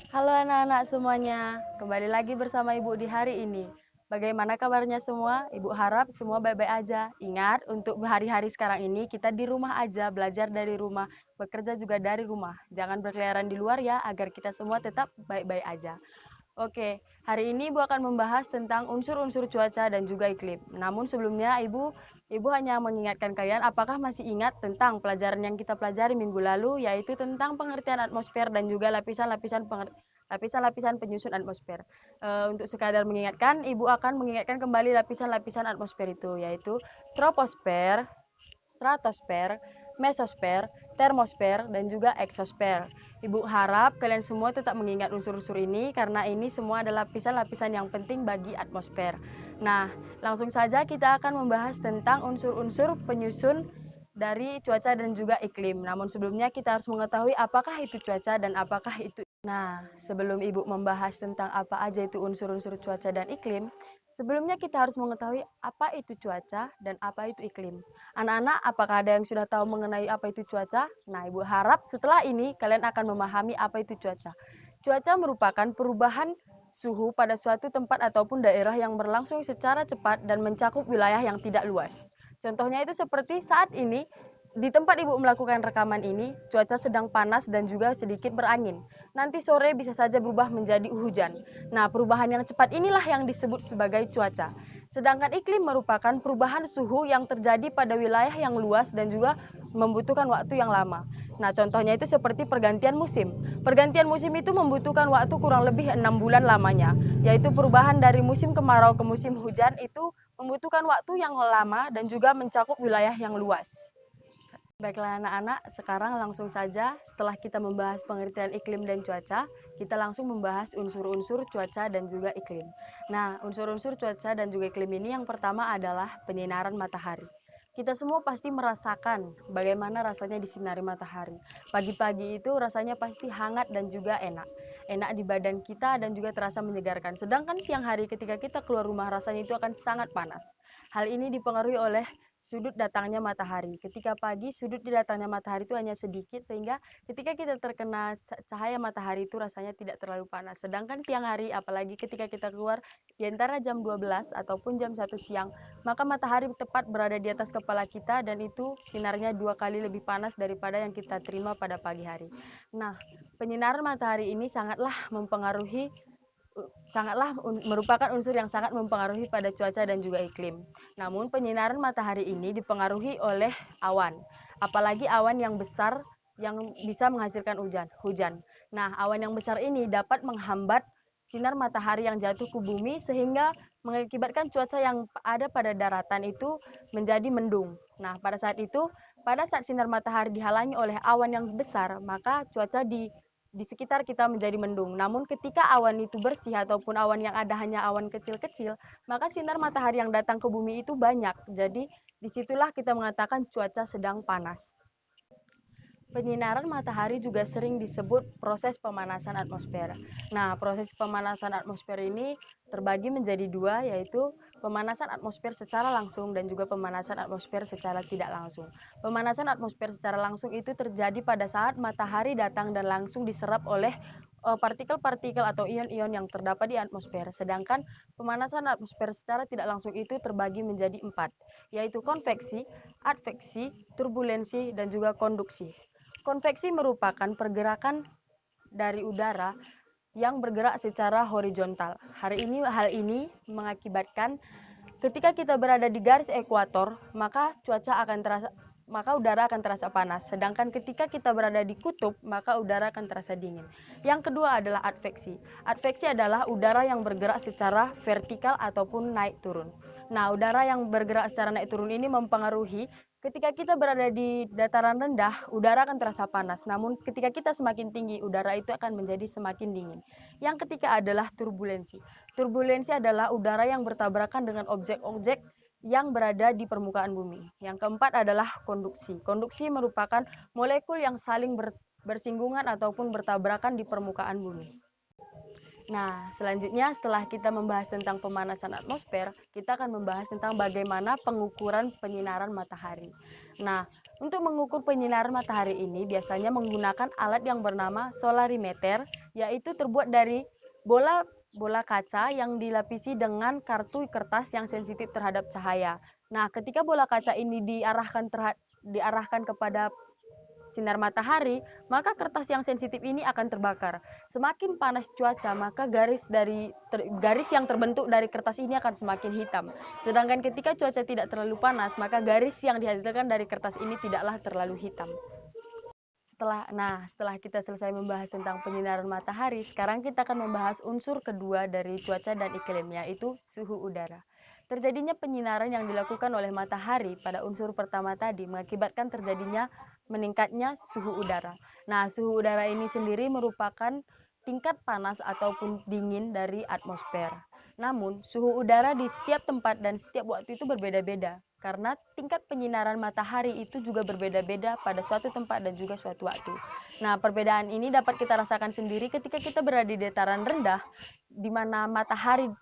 Halo anak-anak semuanya, kembali lagi bersama Ibu di hari ini. Bagaimana kabarnya semua? Ibu harap semua baik-baik aja. Ingat, untuk hari-hari sekarang ini kita di rumah aja, belajar dari rumah, bekerja juga dari rumah. Jangan berkeliaran di luar ya, agar kita semua tetap baik-baik aja. Oke, hari ini Ibu akan membahas tentang unsur-unsur cuaca dan juga iklim. Namun sebelumnya Ibu hanya mengingatkan kalian apakah masih ingat tentang pelajaran yang kita pelajari minggu lalu, yaitu tentang pengertian atmosfer dan juga lapisan-lapisan penyusun atmosfer. Untuk sekadar mengingatkan, Ibu akan mengingatkan kembali lapisan-lapisan atmosfer itu, yaitu troposfer, stratosfer, mesosfer, termosfer, dan juga eksosfer. Ibu harap kalian semua tetap mengingat unsur-unsur ini karena ini semua adalah lapisan-lapisan yang penting bagi atmosfer. Nah, langsung saja kita akan membahas tentang unsur-unsur penyusun dari cuaca dan juga iklim. Namun sebelumnya kita harus mengetahui apakah itu cuaca dan apakah itu. Nah, sebelum Ibu membahas tentang apa aja itu unsur-unsur cuaca dan iklim, sebelumnya kita harus mengetahui apa itu cuaca dan apa itu iklim. Anak-anak, apakah ada yang sudah tahu mengenai apa itu cuaca? Nah, Ibu harap setelah ini kalian akan memahami apa itu cuaca. Cuaca merupakan perubahan suhu pada suatu tempat ataupun daerah yang berlangsung secara cepat dan mencakup wilayah yang tidak luas. Contohnya itu seperti saat ini, di tempat Ibu melakukan rekaman ini, cuaca sedang panas dan juga sedikit berangin. Nanti sore bisa saja berubah menjadi hujan. Nah, perubahan yang cepat inilah yang disebut sebagai cuaca. Sedangkan iklim merupakan perubahan suhu yang terjadi pada wilayah yang luas dan juga membutuhkan waktu yang lama. Nah, contohnya itu seperti pergantian musim. Pergantian musim itu membutuhkan waktu kurang lebih 6 bulan lamanya, yaitu perubahan dari musim kemarau ke musim hujan itu membutuhkan waktu yang lama dan juga mencakup wilayah yang luas. Baiklah anak-anak, sekarang langsung saja setelah kita membahas pengertian iklim dan cuaca, kita langsung membahas unsur-unsur cuaca dan juga iklim. Nah, unsur-unsur cuaca dan juga iklim ini yang pertama adalah penyinaran matahari. Kita semua pasti merasakan bagaimana rasanya disinari matahari. Pagi-pagi itu rasanya pasti hangat dan juga enak. Enak di badan kita dan juga terasa menyegarkan. Sedangkan siang hari ketika kita keluar rumah rasanya itu akan sangat panas. Hal ini dipengaruhi oleh sudut datangnya matahari. Ketika pagi, sudut datangnya matahari itu hanya sedikit, sehingga ketika kita terkena cahaya matahari itu rasanya tidak terlalu panas. Sedangkan siang hari, apalagi ketika kita keluar di antara jam 12 ataupun jam 1 siang, maka matahari tepat berada di atas kepala kita dan itu sinarnya 2 kali lebih panas daripada yang kita terima pada pagi hari. Nah, penyinaran matahari ini sangatlah merupakan unsur yang sangat mempengaruhi pada cuaca dan juga iklim. Namun penyinaran matahari ini dipengaruhi oleh awan, apalagi awan yang besar yang bisa menghasilkan hujan. Nah, awan yang besar ini dapat menghambat sinar matahari yang jatuh ke bumi sehingga mengakibatkan cuaca yang ada pada daratan itu menjadi mendung. Nah, pada saat sinar matahari dihalangi oleh awan yang besar, maka cuaca di sekitar kita menjadi mendung. Namun ketika awan itu bersih ataupun awan yang ada hanya awan kecil-kecil, maka sinar matahari yang datang ke bumi itu banyak. Jadi disitulah kita mengatakan cuaca sedang panas. Penyinaran matahari juga sering disebut proses pemanasan atmosfer. Nah, proses pemanasan atmosfer ini terbagi menjadi dua, yaitu pemanasan atmosfer secara langsung dan juga pemanasan atmosfer secara tidak langsung. Pemanasan atmosfer secara langsung itu terjadi pada saat matahari datang dan langsung diserap oleh partikel-partikel atau ion-ion yang terdapat di atmosfer. Sedangkan pemanasan atmosfer secara tidak langsung itu terbagi menjadi 4, yaitu konveksi, adveksi, turbulensi, dan juga konduksi. Konveksi merupakan pergerakan dari udara yang bergerak secara horizontal. Hal ini mengakibatkan ketika kita berada di garis ekuator, maka udara akan terasa panas. Sedangkan ketika kita berada di kutub, maka udara akan terasa dingin. Yang kedua adalah adveksi. Adveksi adalah udara yang bergerak secara vertikal ataupun naik turun. Nah, udara yang bergerak secara naik turun ini mempengaruhi ketika kita berada di dataran rendah, udara akan terasa panas. Namun ketika kita semakin tinggi, udara itu akan menjadi semakin dingin. Yang ketiga adalah turbulensi. Turbulensi adalah udara yang bertabrakan dengan objek-objek yang berada di permukaan bumi. Yang keempat adalah konduksi. Konduksi merupakan molekul yang saling bersinggungan ataupun bertabrakan di permukaan bumi. Nah, selanjutnya setelah kita membahas tentang pemanasan atmosfer, kita akan membahas tentang bagaimana pengukuran penyinaran matahari. Nah, untuk mengukur penyinaran matahari ini biasanya menggunakan alat yang bernama solarimeter yaitu terbuat dari bola kaca yang dilapisi dengan kartu kertas yang sensitif terhadap cahaya. Nah, ketika bola kaca ini diarahkan kepada sinar matahari, maka kertas yang sensitif ini akan terbakar. Semakin panas cuaca, maka garis yang terbentuk dari kertas ini akan semakin hitam. Sedangkan ketika cuaca tidak terlalu panas, maka garis yang dihasilkan dari kertas ini tidaklah terlalu hitam. Setelah kita selesai membahas tentang penyinaran matahari, sekarang kita akan membahas unsur kedua dari cuaca dan iklim, yaitu suhu udara. Terjadinya penyinaran yang dilakukan oleh matahari pada unsur pertama tadi mengakibatkan terjadinya meningkatnya suhu udara. Nah, suhu udara ini sendiri merupakan tingkat panas ataupun dingin dari atmosfer. Namun, suhu udara di setiap tempat dan setiap waktu itu berbeda-beda, karena tingkat penyinaran matahari itu juga berbeda-beda pada suatu tempat dan juga suatu waktu. Nah, perbedaan ini dapat kita rasakan sendiri ketika kita berada di dataran rendah, di mana matahari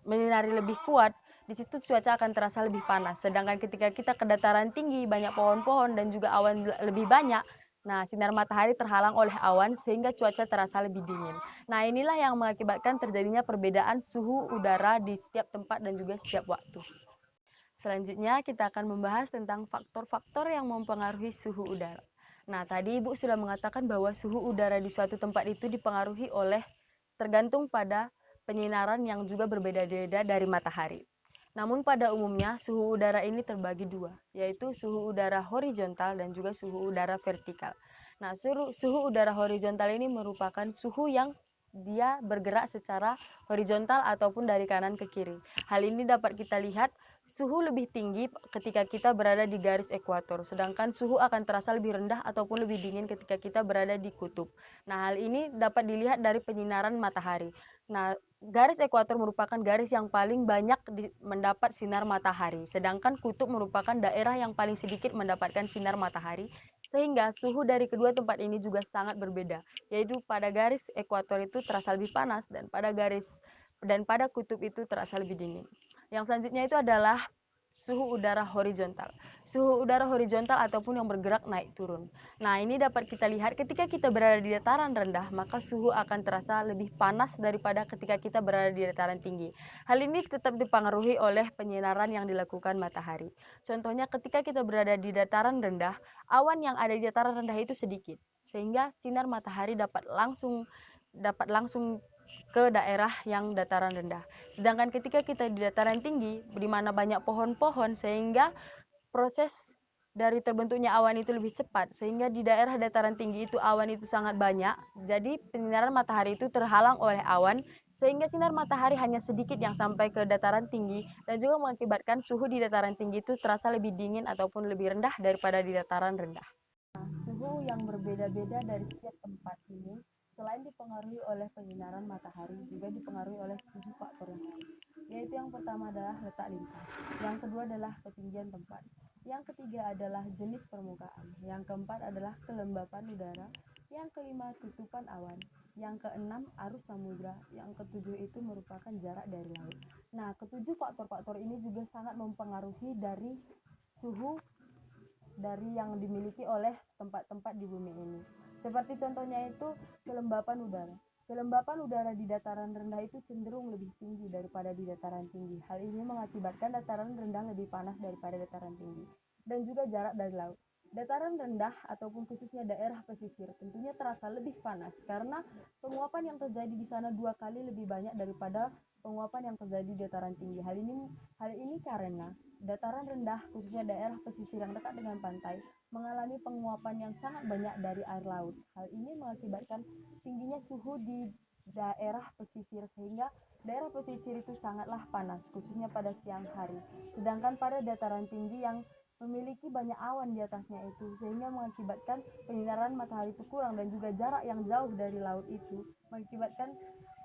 menyinari lebih kuat, di situ cuaca akan terasa lebih panas. Sedangkan ketika kita ke dataran tinggi, banyak pohon-pohon dan juga awan lebih banyak, nah, sinar matahari terhalang oleh awan sehingga cuaca terasa lebih dingin. Nah, inilah yang mengakibatkan terjadinya perbedaan suhu udara di setiap tempat dan juga setiap waktu. Selanjutnya, kita akan membahas tentang faktor-faktor yang mempengaruhi suhu udara. Nah, tadi Ibu sudah mengatakan bahwa suhu udara di suatu tempat itu dipengaruhi oleh tergantung pada penyinaran yang juga berbeda-beda dari matahari. Namun pada umumnya suhu udara ini terbagi dua, yaitu suhu udara horizontal dan juga suhu udara vertikal. Nah, suhu udara horizontal ini merupakan suhu yang dia bergerak secara horizontal ataupun dari kanan ke kiri. Hal ini dapat kita lihat suhu lebih tinggi ketika kita berada di garis ekuator, sedangkan suhu akan terasa lebih rendah ataupun lebih dingin ketika kita berada di kutub. Nah, hal ini dapat dilihat dari penyinaran matahari. Nah, garis ekuator merupakan garis yang paling banyak mendapat sinar matahari, sedangkan kutub merupakan daerah yang paling sedikit mendapatkan sinar matahari, sehingga suhu dari kedua tempat ini juga sangat berbeda, yaitu pada garis ekuator itu terasa lebih panas dan pada kutub itu terasa lebih dingin. Yang selanjutnya itu adalah suhu udara horizontal. Suhu udara horizontal ataupun yang bergerak naik turun. Nah, ini dapat kita lihat ketika kita berada di dataran rendah, maka suhu akan terasa lebih panas daripada ketika kita berada di dataran tinggi. Hal ini tetap dipengaruhi oleh penyinaran yang dilakukan matahari. Contohnya ketika kita berada di dataran rendah, awan yang ada di dataran rendah itu sedikit, sehingga sinar matahari dapat langsung ke daerah yang dataran rendah. Sedangkan ketika kita di dataran tinggi, di mana banyak pohon-pohon, sehingga proses dari terbentuknya awan itu lebih cepat, sehingga di daerah dataran tinggi itu awan itu sangat banyak, jadi penyinaran matahari itu terhalang oleh awan, sehingga sinar matahari hanya sedikit yang sampai ke dataran tinggi, dan juga mengakibatkan suhu di dataran tinggi itu terasa lebih dingin ataupun lebih rendah daripada di dataran rendah. Suhu yang berbeda-beda dari setiap tempat ini selain dipengaruhi oleh penyinaran matahari juga dipengaruhi oleh 7 faktor yang lain, yaitu yang pertama adalah letak lintang, yang kedua adalah ketinggian tempat, yang ketiga adalah jenis permukaan, yang keempat adalah kelembapan udara, yang kelima tutupan awan, yang keenam arus samudra, yang ketujuh itu merupakan jarak dari laut. Nah, ketujuh faktor-faktor ini juga sangat mempengaruhi dari suhu dari yang dimiliki oleh tempat-tempat di bumi ini. Seperti contohnya itu kelembapan udara. Kelembapan udara di dataran rendah itu cenderung lebih tinggi daripada di dataran tinggi. Hal ini mengakibatkan dataran rendah lebih panas daripada dataran tinggi. Dan juga jarak dari laut. Dataran rendah ataupun khususnya daerah pesisir tentunya terasa lebih panas karena penguapan yang terjadi di sana 2 kali lebih banyak daripada penguapan yang terjadi di dataran tinggi. Hal ini karena dataran rendah, khususnya daerah pesisir yang dekat dengan pantai, mengalami penguapan yang sangat banyak dari air laut. Hal ini mengakibatkan tingginya suhu di daerah pesisir, sehingga daerah pesisir itu sangatlah panas, khususnya pada siang hari. Sedangkan pada dataran tinggi yang memiliki banyak awan di atasnya itu, sehingga mengakibatkan penyinaran matahari itu kurang, dan juga jarak yang jauh dari laut itu mengakibatkan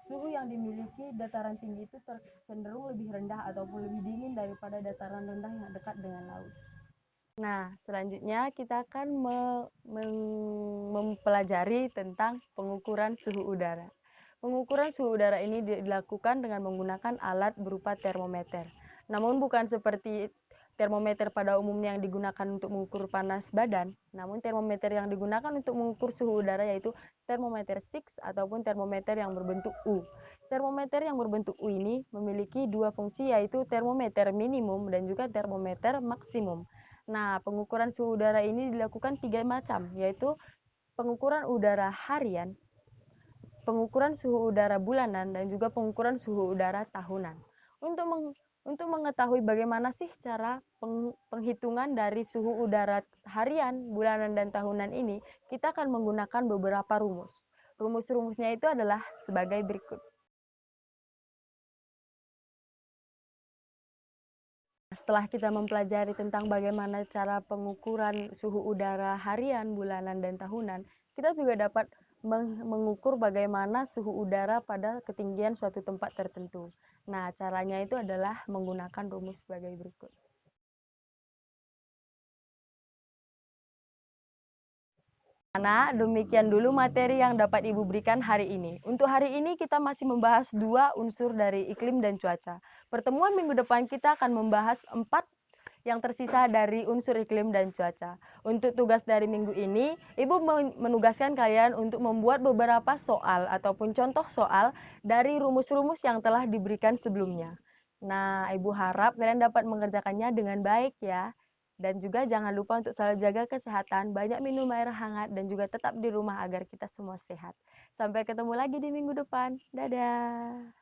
suhu yang dimiliki dataran tinggi itu cenderung lebih rendah ataupun lebih dingin daripada dataran rendah yang dekat dengan laut. Nah, selanjutnya kita akan mempelajari tentang pengukuran suhu udara. Pengukuran suhu udara ini dilakukan dengan menggunakan alat berupa termometer. Namun bukan seperti termometer pada umumnya yang digunakan untuk mengukur panas badan, namun termometer yang digunakan untuk mengukur suhu udara yaitu termometer SIX ataupun termometer yang berbentuk U. Termometer yang berbentuk U ini memiliki dua fungsi yaitu termometer minimum dan juga termometer maksimum. Nah, pengukuran suhu udara ini dilakukan 3 macam, yaitu pengukuran udara harian, pengukuran suhu udara bulanan, dan juga pengukuran suhu udara tahunan. Untuk mengetahui bagaimana sih cara penghitungan dari suhu udara harian, bulanan, dan tahunan ini, kita akan menggunakan beberapa rumus. Rumus-rumusnya itu adalah sebagai berikut. Setelah kita mempelajari tentang bagaimana cara pengukuran suhu udara harian, bulanan, dan tahunan, kita juga dapat mengukur bagaimana suhu udara pada ketinggian suatu tempat tertentu. Nah, caranya itu adalah menggunakan rumus sebagai berikut. Nah, demikian dulu materi yang dapat Ibu berikan hari ini. Untuk hari ini kita masih membahas dua unsur dari iklim dan cuaca. Pertemuan minggu depan kita akan membahas 4 yang tersisa dari unsur iklim dan cuaca. Untuk tugas dari minggu ini, Ibu menugaskan kalian untuk membuat beberapa soal ataupun contoh soal dari rumus-rumus yang telah diberikan sebelumnya. Nah, Ibu harap kalian dapat mengerjakannya dengan baik ya. Dan juga jangan lupa untuk selalu jaga kesehatan, banyak minum air hangat, dan juga tetap di rumah agar kita semua sehat. Sampai ketemu lagi di minggu depan. Dadah.